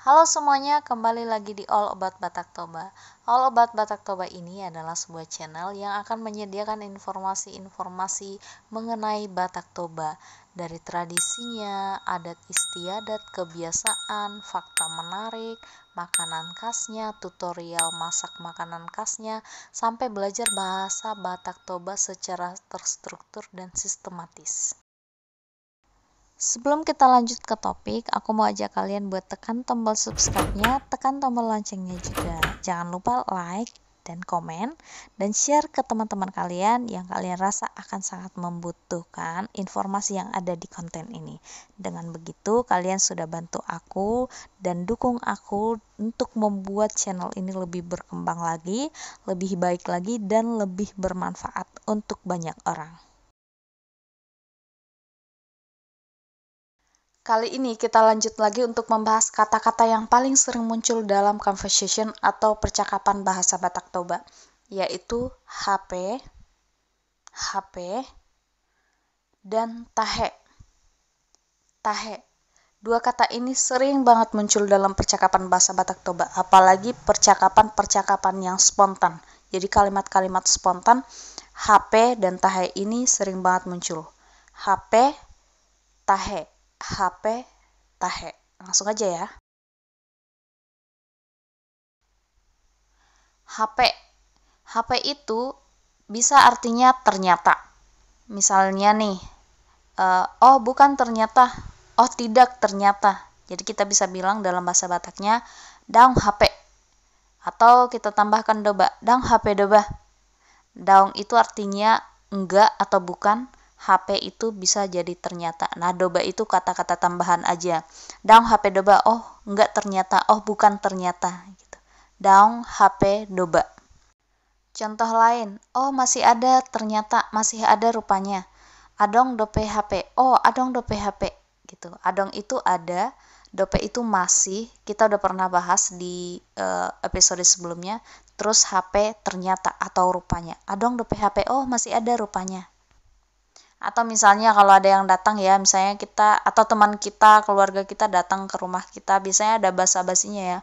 Halo semuanya, kembali lagi di All About Batak Toba. All About Batak Toba ini adalah sebuah channel yang akan menyediakan informasi-informasi mengenai Batak Toba, dari tradisinya, adat istiadat, kebiasaan, fakta menarik, makanan khasnya, tutorial masak makanan khasnya, sampai belajar bahasa Batak Toba secara terstruktur dan sistematis. Sebelum kita lanjut ke topik, aku mau ajak kalian buat tekan tombol subscribe-nya, tekan tombol loncengnya juga. Jangan lupa like dan komen, dan share ke teman-teman kalian yang kalian rasa akan sangat membutuhkan informasi yang ada di konten ini. Dengan begitu, kalian sudah bantu aku dan dukung aku untuk membuat channel ini lebih berkembang lagi, lebih baik lagi, dan lebih bermanfaat untuk banyak orang. Kali ini kita lanjut lagi untuk membahas kata-kata yang paling sering muncul dalam conversation atau percakapan bahasa Batak Toba, yaitu HP, HP, dan tahe. Tahe. Dua kata ini sering banget muncul dalam percakapan bahasa Batak Toba, apalagi percakapan-percakapan yang spontan. Jadi kalimat-kalimat spontan, HP dan tahe ini sering banget muncul. HP, tahe. HP, tahe. Langsung aja ya. HP. HP itu bisa artinya ternyata. Misalnya nih, oh bukan ternyata, oh tidak ternyata. Jadi kita bisa bilang dalam bahasa Bataknya, daung HP. Atau kita tambahkan doba, daung HP doba. Daung itu artinya enggak atau bukan. HP itu bisa jadi ternyata. Nah, doba itu kata-kata tambahan aja. Daung HP doba, oh enggak ternyata, oh bukan ternyata. Gitu. Daung HP doba. Contoh lain, oh masih ada ternyata, masih ada rupanya. Adong dope HP, oh adong dope HP. Gitu. Adong itu ada, dope itu masih, kita udah pernah bahas di episode sebelumnya. Terus HP ternyata atau rupanya. Adong dope HP, oh masih ada rupanya. Atau misalnya kalau ada yang datang ya, misalnya kita atau teman kita, keluarga kita datang ke rumah kita, biasanya ada basa-basinya ya.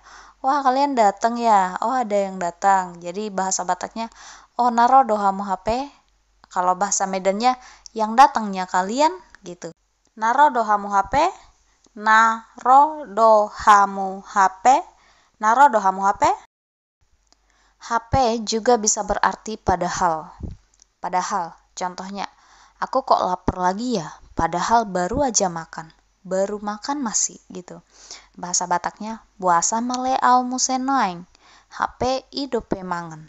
Wah, kalian datang ya? Oh, ada yang datang. Jadi bahasa Bataknya, oh naro dohamu HP. Kalau bahasa Medannya, yang datangnya kalian gitu. Naro dohamu HP, naro dohamu HP, naro dohamu HP. HP juga bisa berarti padahal. Padahal, contohnya, aku kok lapar lagi ya, padahal baru aja makan. Baru makan masih gitu. Bahasa Bataknya, buasa male au muse noeng, HP idope mangen.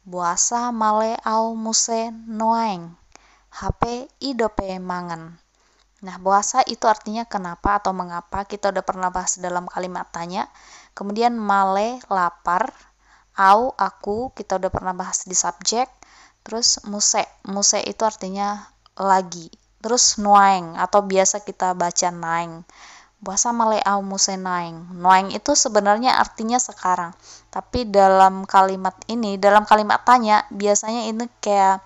Buasa male au muse noeng, HP idope mangen. Nah, buasa itu artinya kenapa atau mengapa, kita udah pernah bahas dalam kalimat tanya. Kemudian male, lapar, au, aku, kita udah pernah bahas di subjek. Terus muse itu artinya lagi. Terus nuaeng atau biasa kita baca naeng. Bahasa Malay au muse naeng. Nuaeng itu sebenarnya artinya sekarang. Tapi dalam kalimat ini, dalam kalimat tanya, biasanya ini kayak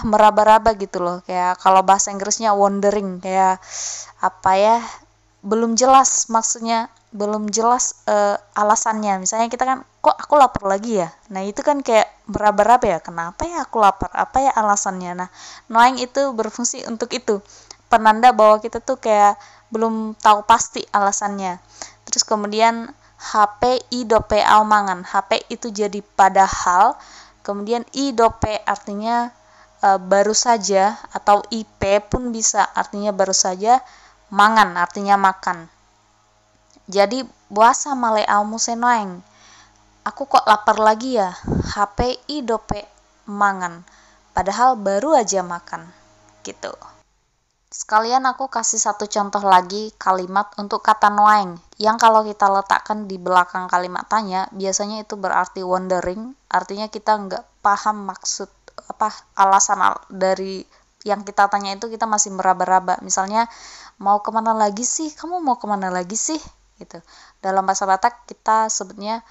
meraba-raba gitu loh. Kayak kalau bahasa Inggrisnya wondering, kayak belum jelas maksudnya, belum jelas alasannya. Misalnya kita kan, kok aku lapar lagi ya? Nah, itu kan kayak meraba-raba ya, kenapa ya aku lapar? Apa ya alasannya? Nah, noeng itu berfungsi untuk itu. Penanda bahwa kita tuh kayak belum tahu pasti alasannya. Terus kemudian HP idope aumangan. HP itu jadi padahal. Kemudian idope artinya baru saja, atau IP pun bisa artinya baru saja. Mangan artinya makan. Jadi buasa male aumu senoeng. Aku kok lapar lagi ya? HP idope mangan. Padahal baru aja makan. Gitu. Sekalian aku kasih satu contoh lagi kalimat untuk kata noeng, yang kalau kita letakkan di belakang kalimat tanya, biasanya itu berarti wondering, artinya kita nggak paham maksud alasan dari yang kita tanya itu, kita masih meraba-raba. Misalnya, mau kemana lagi sih? Kamu mau kemana lagi sih? Gitu. Dalam bahasa Batak kita sebutnya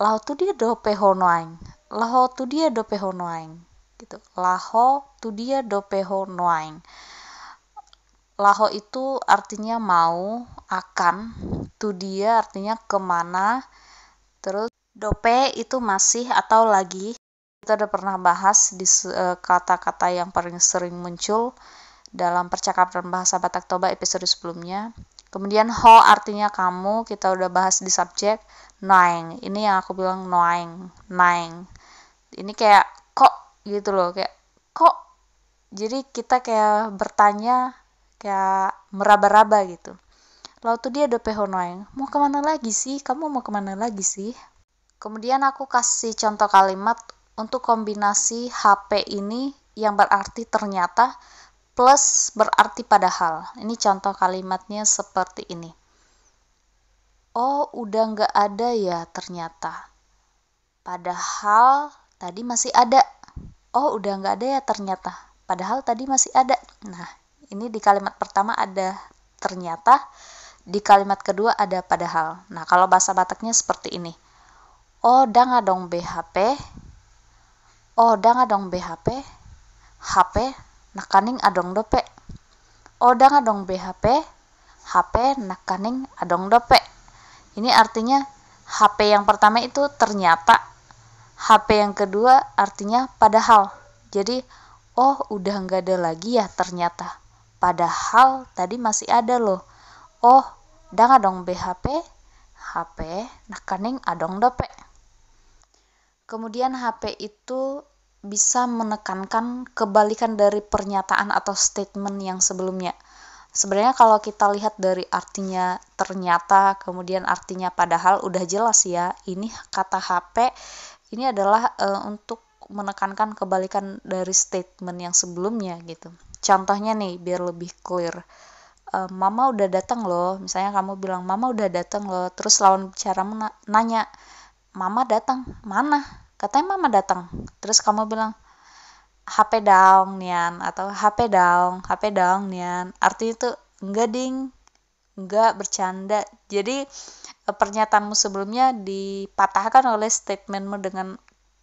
laho tu dia dope honoaing. Laho tu dia dope honoaing. Gitu. Laho tu dia dope honoaing. Laho itu artinya mau, akan, tu dia artinya kemana, terus dope itu masih atau lagi. Kita udah pernah bahas di kata-kata yang paling sering muncul dalam percakapan bahasa Batak Toba episode sebelumnya. Kemudian ho artinya kamu, kita udah bahas di subjek. Naing, ini yang aku bilang naing, naing. Ini kayak kok gitu loh, kayak kok. Jadi kita kayak bertanya, kayak meraba-raba gitu. Lalu tuh dia dope ho naing, mau kemana lagi sih? Kamu mau kemana lagi sih? Kemudian aku kasih contoh kalimat untuk kombinasi HP ini yang berarti ternyata plus berarti padahal. Ini contoh kalimatnya seperti ini. Oh, udah nggak ada ya ternyata. Padahal tadi masih ada. Oh, udah nggak ada ya ternyata. Padahal tadi masih ada. Nah, ini di kalimat pertama ada ternyata, di kalimat kedua ada padahal. Nah, kalau bahasa Bataknya seperti ini. Oh, da ngadong BHP. Oh, da ngadong BHP. HP nakaning adong dope. Oh, da ngadong BHP. HP nakaning adong dope. Ini artinya HP yang pertama itu ternyata, HP yang kedua artinya padahal. Jadi, oh udah nggak ada lagi ya ternyata. Padahal tadi masih ada loh. Oh, da ngadong BHP. HP nakaning adong dope. Kemudian HP itu bisa menekankan kebalikan dari pernyataan atau statement yang sebelumnya. Sebenarnya kalau kita lihat dari artinya ternyata, kemudian artinya padahal, udah jelas ya, ini kata HP ini adalah untuk menekankan kebalikan dari statement yang sebelumnya gitu. Contohnya nih, biar lebih clear. Mama udah datang loh, misalnya kamu bilang mama udah datang loh, terus lawan bicara nanya, mama datang mana? Katanya mama datang, terus kamu bilang HP down nian, atau HP down nian, artinya itu enggak ding, enggak, bercanda. Jadi pernyataanmu sebelumnya dipatahkan oleh statementmu dengan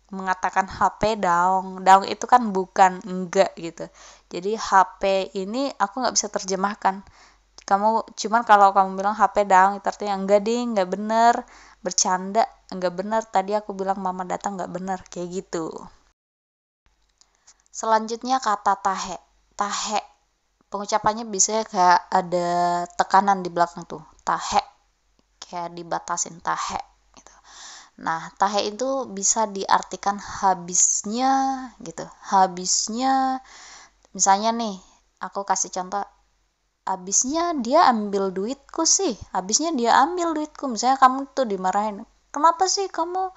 mengatakan HP down itu kan bukan enggak gitu. Jadi HP ini aku nggak bisa terjemahkan. Cuman kalau kamu bilang HP down itu artinya enggak ding, enggak bener, bercanda, enggak bener, tadi aku bilang mama datang enggak bener, kayak gitu. Selanjutnya kata tahe. Tahe pengucapannya biasanya kayak ada tekanan di belakang tuh. Tahe, kayak dibatasin tahe gitu. Nah, tahe itu bisa diartikan habisnya gitu. Habisnya, misalnya nih, aku kasih contoh, habisnya dia ambil duitku sih. Habisnya dia ambil duitku. Misalnya kamu tuh dimarahin, kenapa sih kamu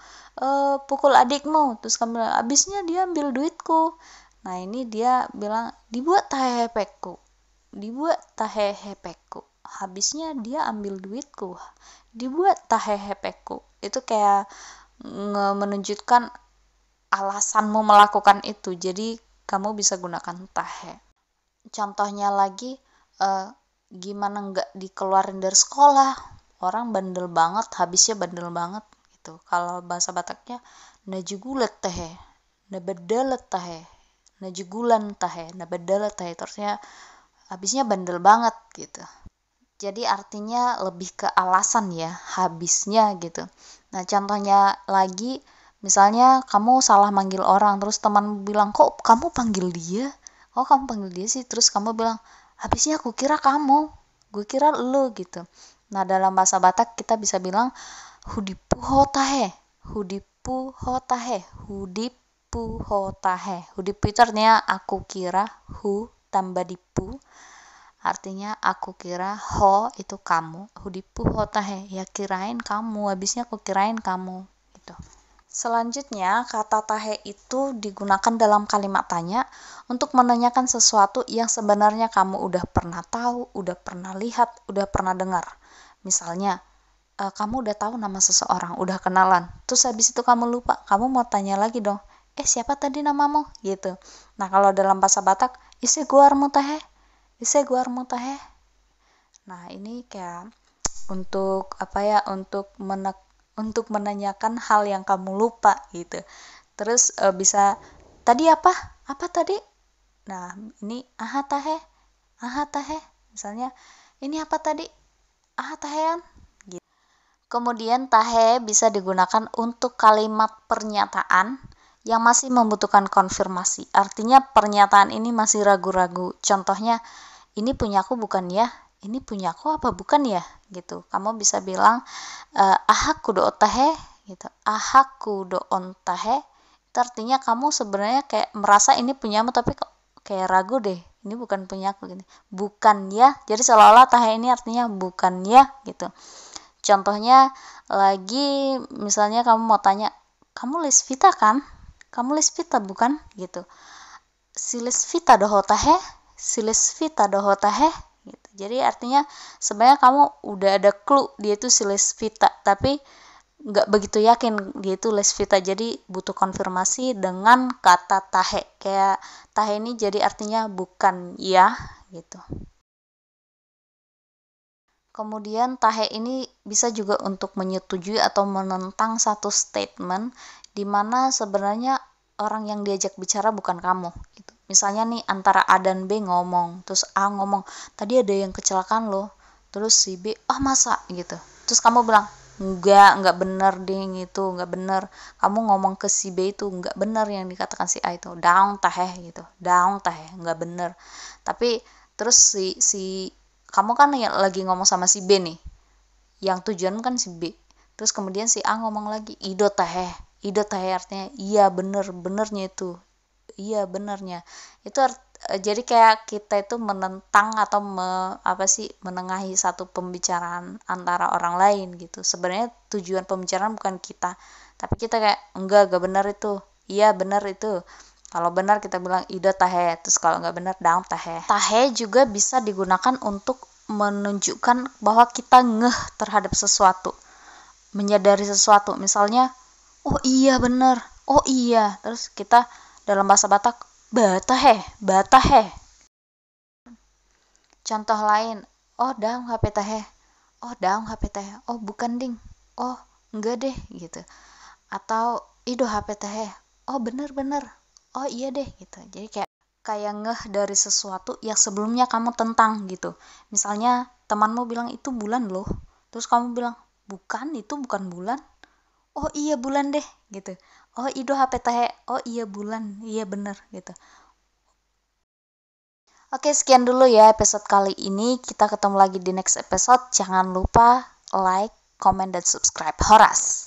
pukul adikmu? Terus kamu bilang, habisnya dia ambil duitku. Nah, ini dia bilang, dibuat tahepekku. Dibuat tahehepekku. Habisnya dia ambil duitku. Dibuat tahehepekku. Itu kayak menunjukkan alasanmu melakukan itu. Jadi, kamu bisa gunakan tahe. Contohnya lagi, gimana nggak dikeluarin dari sekolah? Orang bandel banget, habisnya bandel banget. Gitu. Kalau bahasa Bataknya, najugulet tahe. Nabedelet tahe. Najugulan tahe, nabedelet tahe, terusnya habisnya bandel banget gitu. Jadi artinya lebih ke alasan ya, habisnya gitu. Nah, contohnya lagi, misalnya kamu salah manggil orang, terus teman bilang, kok kamu panggil dia? Oh, kamu panggil dia sih, terus kamu bilang, habisnya aku kira kamu, gue kira lu gitu. Nah, dalam bahasa Batak kita bisa bilang, hudipu hotahe, hudipu hotahe, hudipu hotahe. Hudipu itu artinya aku kira, hu tambah dipu artinya aku kira, ho itu kamu, hudipu hotahe, ya kirain kamu, habisnya aku kirain kamu gitu. Selanjutnya, kata tahe itu digunakan dalam kalimat tanya untuk menanyakan sesuatu yang sebenarnya kamu udah pernah tahu, udah pernah lihat, udah pernah dengar. Misalnya, kamu udah tahu nama seseorang, udah kenalan, terus habis itu kamu lupa, kamu mau tanya lagi dong, siapa tadi namamu? Gitu. Nah, kalau dalam bahasa Batak, isi guarmu tahe, isi guarmu tahe. Nah, ini kayak untuk apa ya, untuk menanyakan hal yang kamu lupa gitu. Terus bisa, tadi apa tadi? Nah, ini aha tahe. Misalnya, ini apa tadi? Tahean. Gitu. Kemudian tahe bisa digunakan untuk kalimat pernyataan yang masih membutuhkan konfirmasi. Artinya pernyataan ini masih ragu-ragu. Contohnya, ini punyaku bukan ya? Ini punyaku apa bukan ya? Gitu. Kamu bisa bilang, ahaku do tahe, gitu. Ahaku do on tahe. Itu artinya kamu sebenarnya kayak merasa ini punyamu, tapi kok kayak ragu deh. Ini bukan punyaku gitu. Bukan ya. Jadi seolah-olah tahe ini artinya bukan ya gitu. Contohnya lagi misalnya kamu mau tanya, kamu Lesvita kan? Kamu Lesvita bukan? Gitu. Si Lesvita doho tahe? Si Lesvita doho tahe? Gitu. Jadi artinya sebenarnya kamu udah ada clue dia itu si Lesvita, tapi nggak begitu yakin dia itu Lesvita. Jadi butuh konfirmasi dengan kata tahe. Kayak tahe ini jadi artinya bukan ya gitu. Kemudian tahe ini bisa juga untuk menyetujui atau menentang satu statement di mana sebenarnya orang yang diajak bicara bukan kamu gitu. Misalnya nih antara A dan B ngomong, terus A ngomong, "Tadi ada yang kecelakaan loh." Terus si B, "Oh, masa?" gitu. Terus kamu bilang, enggak bener ding itu, enggak bener. Kamu ngomong ke si B itu enggak bener yang dikatakan si A itu. Daung tahe gitu. Daung tahe, enggak bener. Tapi terus si kamu kan lagi ngomong sama si B nih, yang tujuan kan si B, terus kemudian si A ngomong lagi ido tahe artinya iya benernya itu, iya benernya itu jadi kayak kita itu menentang atau menengahi satu pembicaraan antara orang lain gitu. Sebenarnya tujuan pembicaraan bukan kita, tapi kita kayak enggak benar itu, iya benar itu. Kalau benar kita bilang ido tahe, terus kalau nggak benar daung tahe. Tahe juga bisa digunakan untuk menunjukkan bahwa kita ngeh terhadap sesuatu, menyadari sesuatu. Misalnya, oh iya benar, oh iya. Terus kita dalam bahasa Batak, batahe. Contoh lain, oh daung HP tahe, oh daung HP tahe, oh bukan ding, oh enggak deh gitu. Atau ido HP tahe, oh bener, oh iya deh gitu. Jadi kayak ngeh dari sesuatu yang sebelumnya kamu tentang gitu. Misalnya temanmu bilang itu bulan loh, terus kamu bilang bukan, itu bukan bulan. Oh iya bulan deh gitu. Oh ido HP tahe, oh iya bulan, iya bener gitu. Oke, sekian dulu ya episode kali ini. Kita ketemu lagi di next episode. Jangan lupa like, comment, dan subscribe. Horas!